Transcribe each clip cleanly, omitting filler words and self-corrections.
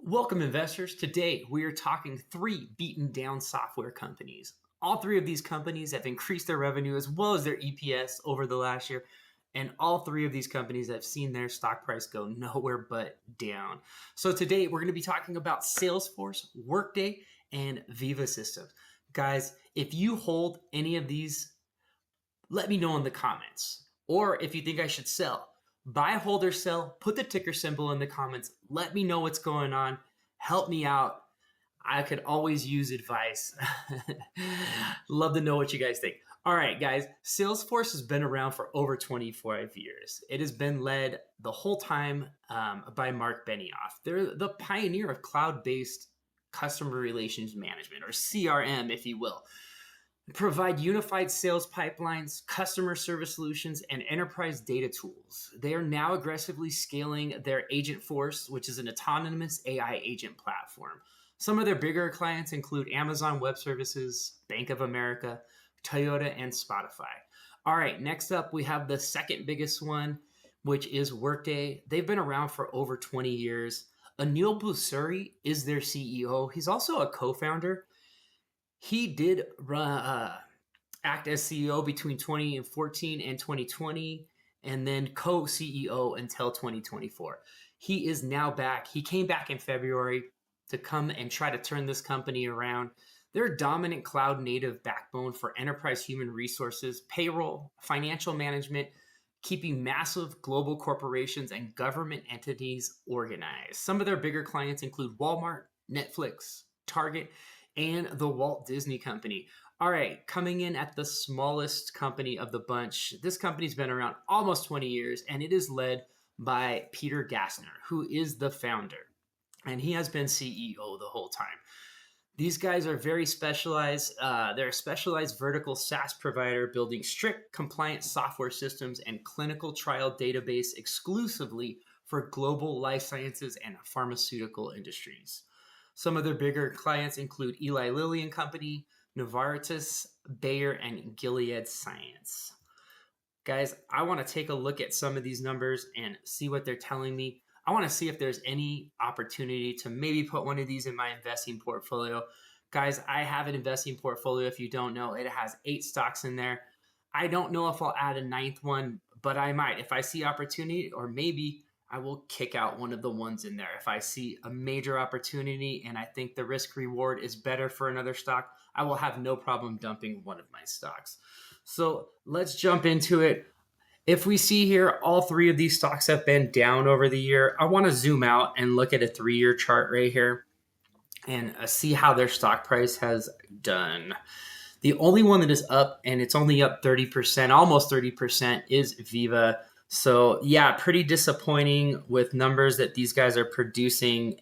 Welcome, investors. Today, we are talking three beaten down software companies. All three of these companies have increased their revenue as well as their EPS over the last year. And all three of these companies have seen their stock price go nowhere but down. So today, we're going to be talking about Salesforce, Workday, and Veeva Systems. Guys, if you hold any of these, let me know in the comments. Or if you think I should sell, buy, hold, or sell, put the ticker symbol in the comments. Let me know what's going on. Help me out. I could always use advice. Love to know what you guys think. All right, guys, Salesforce has been around for over 25 years. It has been led the whole time by Mark Benioff. They're the pioneer of cloud-based customer relations management, or CRM, if you will. Provide unified sales pipelines, customer service solutions, and enterprise data tools. They are now aggressively scaling their Agent Force, which is an autonomous AI agent platform. Some of their bigger clients include Amazon Web Services, Bank of America, Toyota, and Spotify. All right, next up, we have the second biggest one, which is Workday. They've been around for over 20 years. Anil Busuri is their CEO. He's also a co-founder. He did act as CEO between 2014 and 2020, and then co-CEO until 2024. He is now back. He came back in February to come and try to turn this company around. They're a dominant cloud native backbone for enterprise human resources, payroll, financial management, keeping massive global corporations and government entities organized. Some of their bigger clients include Walmart, Netflix, Target, and the Walt Disney Company. All right, coming in at the smallest company of the bunch. This company's been around almost 20 years, and it is led by Peter Gassner, who is the founder, and he has been CEO the whole time. These guys are very specialized. They're a specialized vertical SaaS provider building strict compliant software systems and clinical trial database exclusively for global life sciences and pharmaceutical industries. Some of their bigger clients include Eli Lilly and Company, Novartis, Bayer, and Gilead Science. Guys, I want to take a look at some of these numbers and see what they're telling me. I want to see if there's any opportunity to maybe put one of these in my investing portfolio. Guys, I have an investing portfolio. If you don't know, it has 8 stocks in there. I don't know if I'll add a 9th one, but I might. If I see opportunity, or maybe I will kick out one of the ones in there. If I see a major opportunity and I think the risk reward is better for another stock, I will have no problem dumping one of my stocks. So let's jump into it. If we see here, all three of these stocks have been down over the year. I want to zoom out and look at a 3-year chart right here and see how their stock price has done. The only one that is up, and it's only up 30%, almost 30%, is Veeva. So yeah, pretty disappointing with numbers that these guys are producing.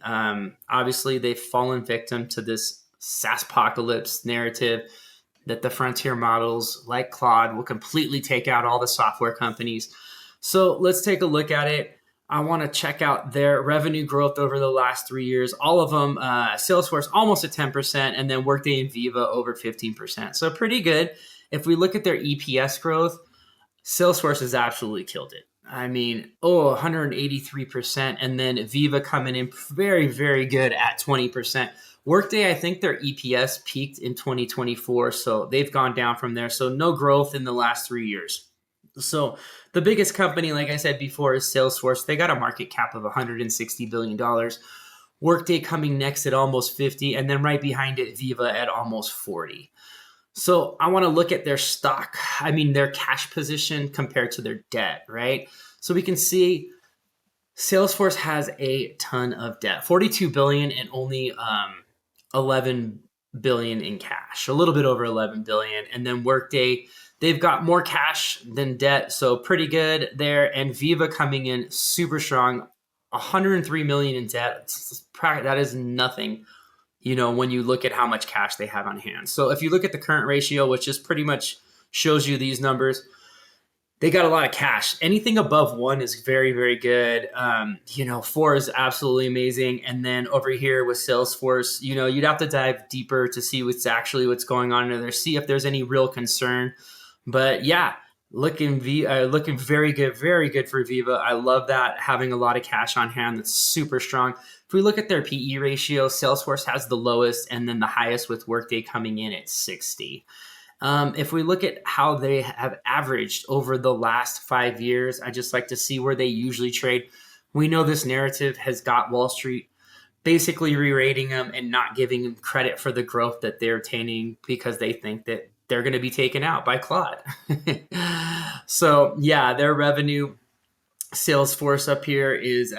Obviously, they've fallen victim to this SaaS apocalypse narrative that the frontier models like Claude will completely take out all the software companies. So let's take a look at it. I want to check out their revenue growth over the last 3 years. All of them, Salesforce almost at 10%, and then Workday and Veeva over 15%. So pretty good. If we look at their EPS growth, Salesforce has absolutely killed it. I mean, 183%. And then Veeva coming in very, very good at 20%. Workday, I think their EPS peaked in 2024. So they've gone down from there. So no growth in the last 3 years. So the biggest company, like I said before, is Salesforce. They got a market cap of $160 billion. Workday coming next at almost 50. And then right behind it, Veeva at almost 40. So I want to look at their stock, their cash position compared to their debt, right? So we can see Salesforce has a ton of debt, 42 billion and only 11 billion in cash, a little bit over 11 billion. And then Workday, they've got more cash than debt, so pretty good there. And Veeva coming in super strong, 103 million in debt. That is nothing, when you look at how much cash they have on hand. So if you look at the current ratio, which just pretty much shows you these numbers, they got a lot of cash. Anything above 1 is very, very good. 4 is absolutely amazing. And then over here with Salesforce, you'd have to dive deeper to see what's going on in there, see if there's any real concern. But yeah, looking very good for Veeva. I love that, having a lot of cash on hand. That's super strong. If we look at their PE ratio, Salesforce has the lowest and then the highest with Workday coming in at 60. If we look at how they have averaged over the last 5 years, I just like to see where they usually trade. We know this narrative has got Wall Street basically re-rating them and not giving them credit for the growth that they're attaining because they think that they're going to be taken out by Claude. So yeah, their revenue, Salesforce up here is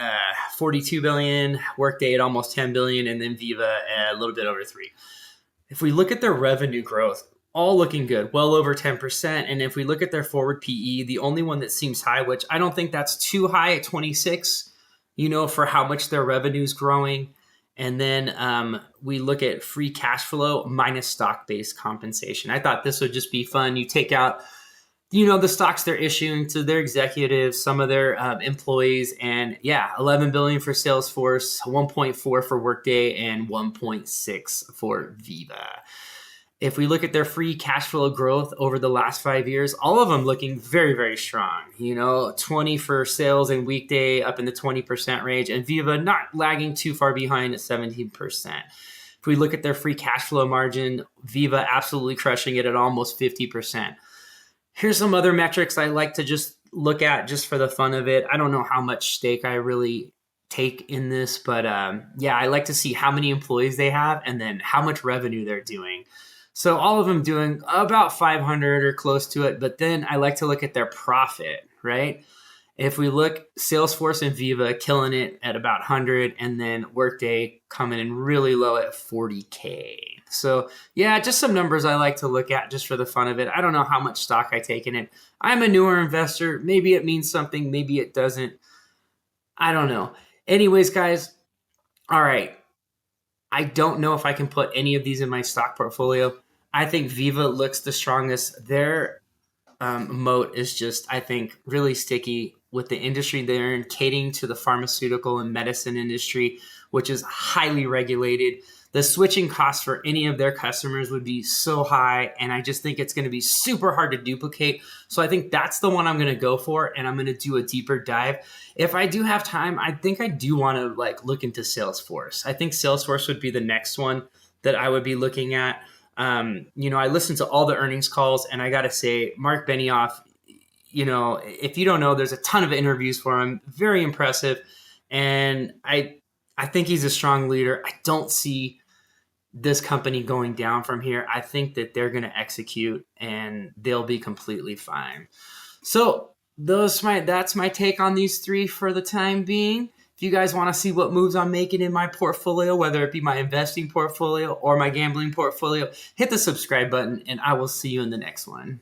42 billion, Workday at almost 10 billion, and then Veeva a little bit over 3. If we look at their revenue growth, all looking good, well over 10%. And if we look at their forward PE, the only one that seems high, which I don't think that's too high at 26, for how much their revenue is growing. And then we look at free cash flow minus stock-based compensation. I thought this would just be fun. You take out, the stocks they're issuing to their executives, some of their employees, and 11 billion for Salesforce, 1.4 for Workday, and 1.6 for Veeva. If we look at their free cash flow growth over the last 5 years, all of them looking very, very strong. 20 for sales and Weekday up in the 20% range, and Veeva not lagging too far behind at 17%. If we look at their free cash flow margin, Veeva absolutely crushing it at almost 50%. Here's some other metrics I like to just look at just for the fun of it. I don't know how much stake I really take in this, but I like to see how many employees they have and then how much revenue they're doing. So all of them doing about 500 or close to it, but then I like to look at their profit, right? If we look, Salesforce and Veeva killing it at about 100, and then Workday coming in really low at 40K. So just some numbers I like to look at just for the fun of it. I don't know how much stock I take in it. I'm a newer investor. Maybe it means something. Maybe it doesn't. I don't know. Anyways, guys, all right. I don't know if I can put any of these in my stock portfolio. I think Veeva looks the strongest. Their moat is just, I think, really sticky with the industry they're in, catering to the pharmaceutical and medicine industry, which is highly regulated. The switching costs for any of their customers would be so high, and I just think it's going to be super hard to duplicate. So I think that's the one I'm going to go for, and I'm going to do a deeper dive. If I do have time, I think I do want to look into Salesforce. I think Salesforce would be the next one that I would be looking at. I listened to all the earnings calls, and I got to say, Mark Benioff, if you don't know, there's a ton of interviews for him. Very impressive. And I think he's a strong leader. I don't see this company going down from here. I think that they're going to execute and they'll be completely fine. So that's my take on these three for the time being. If you guys want to see what moves I'm making in my portfolio, whether it be my investing portfolio or my gambling portfolio, hit the subscribe button and I will see you in the next one.